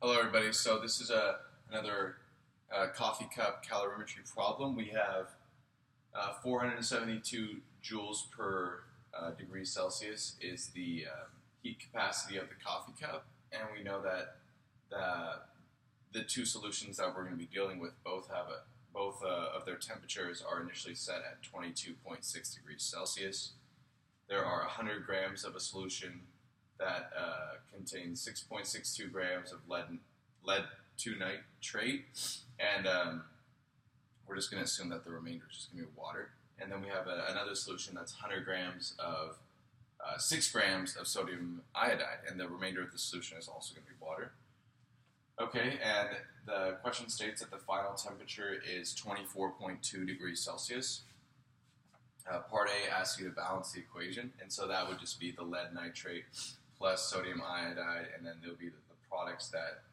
Hello everybody, so this is another coffee cup calorimetry problem. We have 472 joules per degree Celsius is the heat capacity of the coffee cup, and we know that the two solutions that we're going to be dealing with both of their temperatures are initially set at 22.6 degrees Celsius. There are 100 grams of a solution that contains 6.62 grams of lead 2 nitrate, and we're just going to assume that the remainder is just going to be water. And then we have another solution that's 100 grams of 6 grams of sodium iodide, and the remainder of the solution is also going to be water. Okay, and the question states that the final temperature is 24.2 degrees Celsius. Part A asks you to balance the equation, and so that would just be the lead nitrate plus sodium iodide, and then there'll be the products that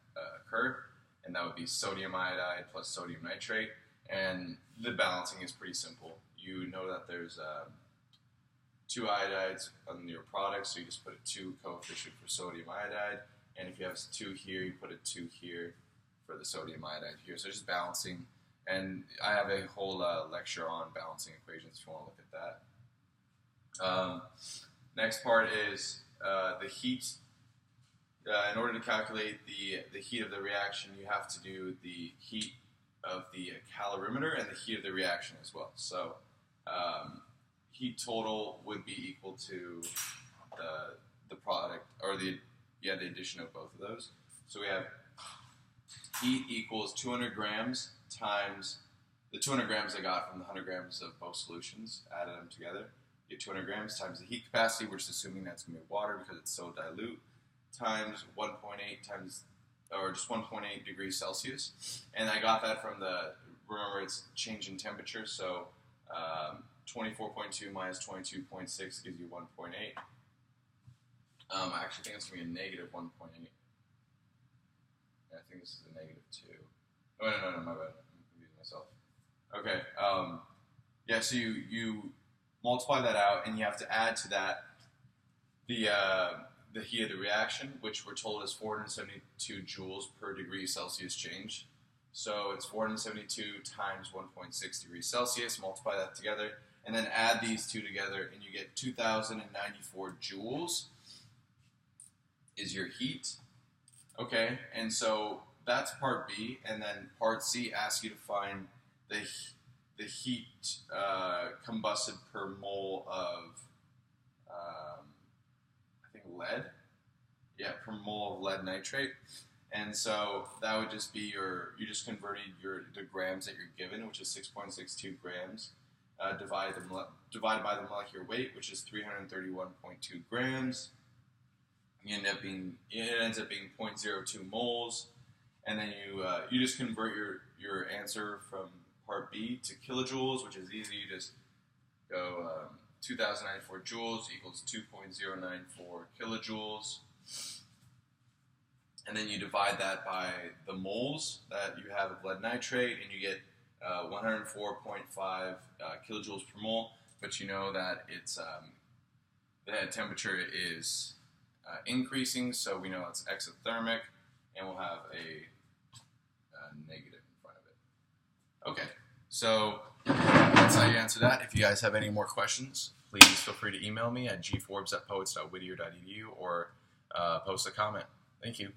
occur, and that would be sodium iodide plus sodium nitrate. And the balancing is pretty simple. You know that there's 2 iodides on your product, so you just put a 2 coefficient for sodium iodide, and if you have 2 here, you put a 2 here for the sodium iodide here. So just balancing, and I have a whole lecture on balancing equations if you want to look at that. Next part is the heat. In order to calculate the heat of the reaction, you have to do the heat of the calorimeter and the heat of the reaction as well. So heat total would be equal to the product, or the addition of both of those. So we have heat equals 200 grams times the 200 grams I got from the 100 grams of both solutions, added them together. You get 200 grams times the heat capacity, which is assuming that's going to be water because it's so dilute, times 1.8 times, or just 1.8 degrees Celsius. And I got that from remember it's change in temperature, so 24.2 minus 22.6 gives you 1.8. I actually think it's going to be a negative 1.8. I think this is a negative 2. Oh, no, my bad. I'm confusing myself. Okay, yeah, so you multiply that out, and you have to add to that the heat of the reaction, which we're told is 472 joules per degree Celsius change. So it's 472 times 1.6 degrees Celsius, multiply that together, and then add these two together, and you get 2,094 joules is your heat. Okay, and so that's part B, and then part C asks you to find the heat combusted per mole of lead, per mole of lead nitrate. And so that would just be you just converted the grams that you're given, which is 6.62 grams, divided by the molecular weight, which is 331.2 grams. It ends up being 0.02 moles, and then you just convert your answer from part B to kilojoules, which is easy. You just go 2,094 joules equals 2.094 kilojoules. And then you divide that by the moles that you have of lead nitrate, and you get 104.5 kilojoules per mole. But you know that it's the temperature is increasing, so we know it's exothermic, and we'll have a negative in front of it. Okay, so that's how you answer that. If you guys have any more questions, please feel free to email me at gforbes@poets.whittier.edu or post a comment. Thank you.